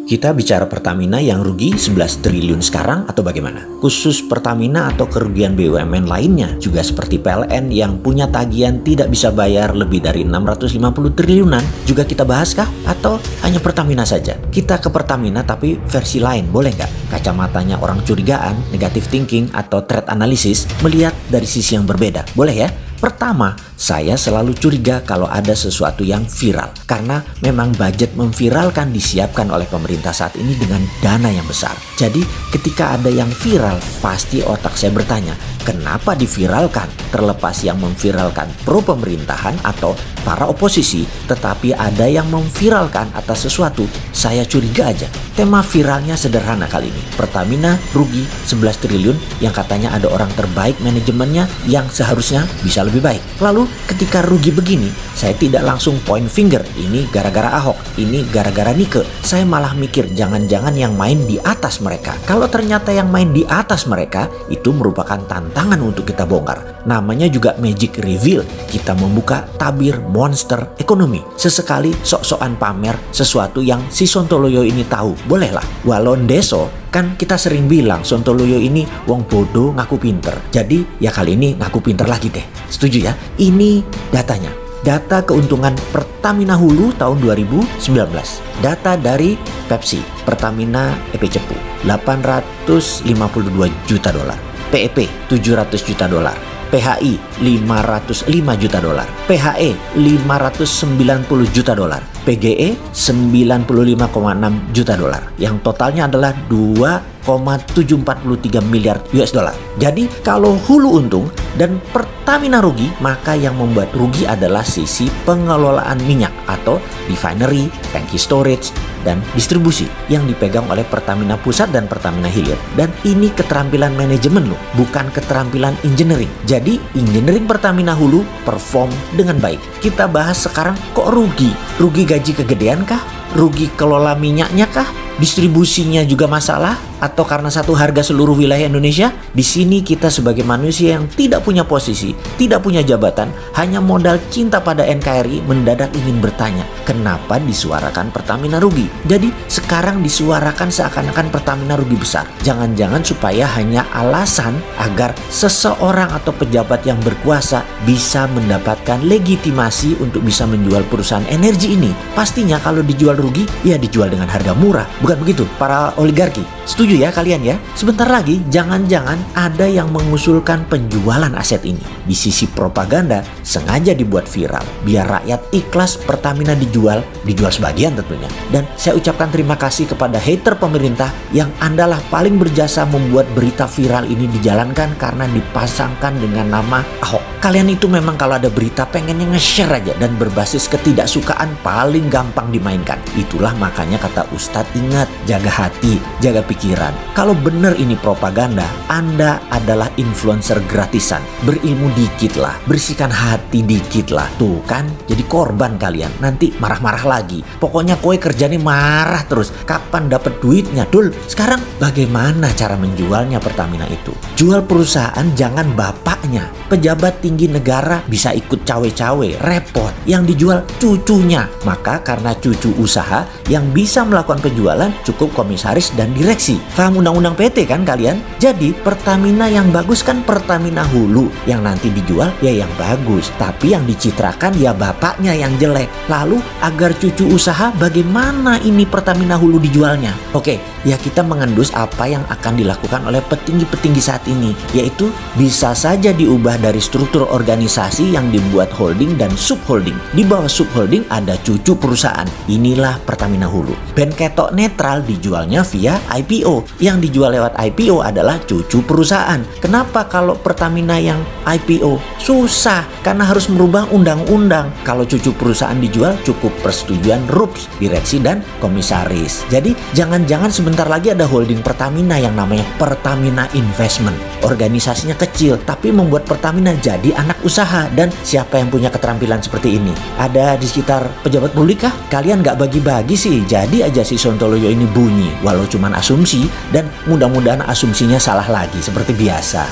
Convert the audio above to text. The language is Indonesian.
Kita bicara Pertamina yang rugi 11 triliun sekarang atau bagaimana? Khusus Pertamina atau kerugian BUMN lainnya juga seperti PLN yang punya tagihan tidak bisa bayar lebih dari 650 triliunan juga kita bahas kah? Atau hanya Pertamina saja? Kita ke Pertamina tapi versi lain, boleh nggak? Kacamatanya orang curigaan, negative thinking atau threat analysis melihat dari sisi yang berbeda, boleh ya? Pertama, saya selalu curiga kalau ada sesuatu yang viral. Karena memang budget memviralkan disiapkan oleh pemerintah saat ini dengan dana yang besar. Jadi ketika ada yang viral, pasti otak saya bertanya, kenapa diviralkan? Terlepas yang memviralkan pro pemerintahan atau para oposisi, tetapi ada yang memviralkan atas sesuatu, saya curiga aja. Tema viralnya sederhana kali ini. Pertamina rugi 11 triliun yang katanya ada orang terbaik manajemennya yang seharusnya bisa lebih baik. Lalu ketika rugi begini, saya tidak langsung point finger, ini gara-gara Ahok, ini gara-gara Nike. Saya malah mikir jangan-jangan yang main di atas mereka. Kalau ternyata yang main di atas mereka, itu merupakan tantangan untuk kita bongkar. Namanya juga magic reveal. Kita membuka tabir monster ekonomi. Sesekali sok-sokan pamer sesuatu yang si Sontoloyo ini tahu. Bolehlah. Walon deso, kan kita sering bilang Sontoloyo ini wong bodoh ngaku pinter. Jadi ya kali ini ngaku pinter lagi deh. Setuju ya? Ini datanya. Data keuntungan Pertamina Hulu tahun 2019. Data dari Pepsi, Pertamina EP Cepu, 852 juta dolar. PEP 700 juta dolar. PHI 505 juta dolar. PHE 590 juta dolar. PGE 95,6 juta dolar. Yang totalnya adalah 2,743 miliar US dollar. Jadi kalau Hulu untung dan Pertamina rugi, maka yang membuat rugi adalah sisi pengelolaan minyak atau refinery, tangki storage, dan distribusi yang dipegang oleh Pertamina Pusat dan Pertamina Hilir. Dan ini keterampilan manajemen loh, bukan keterampilan engineering. Jadi engineering Pertamina Hulu perform dengan baik. Kita bahas sekarang kok rugi? Rugi gaji kegedean kah? Rugi kelola minyaknya kah? Distribusinya juga masalah? Atau karena satu harga seluruh wilayah Indonesia? Di sini kita sebagai manusia yang tidak punya posisi, tidak punya jabatan, hanya modal cinta pada NKRI mendadak ingin bertanya, kenapa disuarakan Pertamina rugi? Jadi sekarang disuarakan seakan-akan Pertamina rugi besar. Jangan-jangan supaya hanya alasan agar seseorang atau pejabat yang berkuasa bisa mendapatkan legitimasi untuk bisa menjual perusahaan energi ini. Pastinya kalau dijual rugi, ya dijual dengan harga murah. Bukan begitu para oligarki? Setuju ya kalian ya? Sebentar lagi jangan-jangan ada yang mengusulkan penjualan aset ini. Di sisi propaganda sengaja dibuat viral biar rakyat ikhlas Pertamina dijual sebagian tentunya. Dan saya ucapkan terima kasih kepada hater pemerintah yang Andalah paling berjasa membuat berita viral ini dijalankan karena dipasangkan dengan nama Ahok. Kalian itu memang kalau ada berita pengennya nge-share aja dan berbasis ketidaksukaan paling gampang dimainkan. Itulah makanya kata Ustadz, ingat, jaga hati, jaga pikiran. Kalau benar ini propaganda, Anda adalah influencer gratisan. Berilmu dikit lah, bersihkan hati dikit lah. Tuh kan, jadi korban kalian. Nanti marah-marah lagi. Pokoknya kowe kerjanya marah terus. Kapan dapat duitnya, Dul? Sekarang bagaimana cara menjualnya Pertamina itu? Jual perusahaan jangan bapaknya. Pejabat tinggi negara bisa ikut cawe-cawe, repot. Yang dijual cucunya. Maka karena cucu usaha yang bisa melakukan penjualan cukup komisaris dan direksi. Paham undang-undang PT kan kalian? Jadi Pertamina yang bagus kan Pertamina Hulu. Yang nanti dijual ya yang bagus. Tapi yang dicitrakan ya bapaknya yang jelek. Lalu agar cucu usaha bagaimana ini Pertamina Hulu dijualnya? Oke, ya kita mengendus apa yang akan dilakukan oleh petinggi-petinggi saat ini. Yaitu bisa saja diubah dari struktur organisasi yang dibuat holding dan subholding. Di bawah subholding ada cucu perusahaan. Inilah Pertamina Hulu. Ben ketok netral dijualnya via IPO. Yang dijual lewat IPO adalah cucu perusahaan. Kenapa kalau Pertamina yang IPO? Susah, karena harus merubah undang-undang. Kalau cucu perusahaan dijual cukup persetujuan RUPS, direksi dan komisaris. Jadi jangan-jangan sebentar lagi ada holding Pertamina yang namanya Pertamina Investment. Organisasinya kecil, tapi membuat Pertamina jadi anak usaha. Dan siapa yang punya keterampilan seperti ini? Ada di sekitar pejabat publik kah? Kalian nggak bagi-bagi sih. Jadi aja si Sontoloyo ini bunyi, walau cuman asumsi, dan mudah-mudahan asumsinya salah lagi seperti biasa.